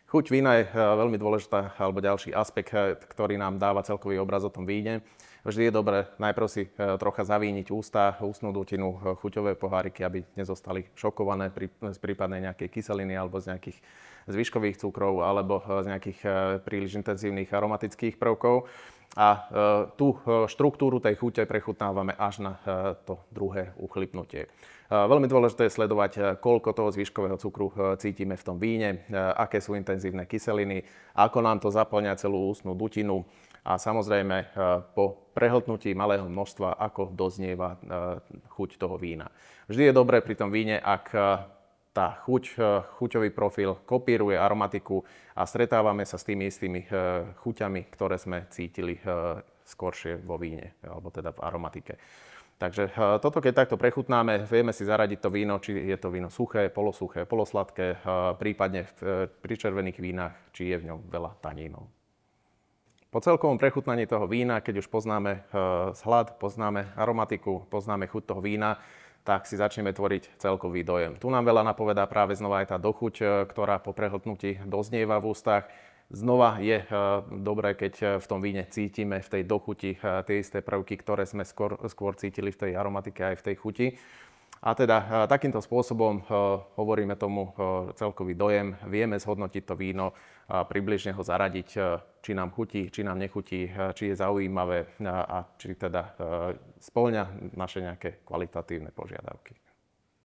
Chuť vína je veľmi dôležitá, alebo ďalší aspekt, ktorý nám dáva celkový obraz o tom víne. Vždy je dobré najprv si trocha zavíniť ústa, ústnu dutinu, chuťové poháriky, aby nezostali šokované z prípadnej nejakej kyseliny alebo z nejakých zvyškových cukrov alebo z nejakých príliš intenzívnych aromatických prvkov. A tú štruktúru tej chute prechutnávame až na to druhé uchlypnutie. Veľmi dôležité je sledovať, koľko toho zvyškového cukru cítime v tom víne, aké sú intenzívne kyseliny, ako nám to zaplňa celú ústnu dutinu a samozrejme po prehltnutí malého množstva, ako doznieva chuť toho vína. Vždy je dobré pri tom víne, ak tá chuťový profil kopíruje aromatiku a stretávame sa s tými istými chuťami, ktoré sme cítili skoršie vo víne, alebo teda v aromatike. Takže toto, keď takto prechutnáme, vieme si zaradiť to víno, či je to víno suché, polosladké, prípadne pri červených vínach, či je v ňom veľa tanínov. Po celkovom prechutnaní toho vína, keď už poznáme zhlad, poznáme aromatiku, poznáme chuť toho vína, tak si začneme tvoriť celkový dojem. Tu nám veľa napovedá práve znova aj tá dochuť, ktorá po prehltnutí doznieva v ústach. Znova je dobré, keď v tom víne cítime v tej dochuti tie isté prvky, ktoré sme skôr cítili v tej aromatike aj v tej chuti. A teda takýmto spôsobom hovoríme tomu celkový dojem, vieme zhodnotiť to víno, približne ho zaradiť, či nám chutí, či nám nechutí, či je zaujímavé a či teda spĺňa naše nejaké kvalitatívne požiadavky.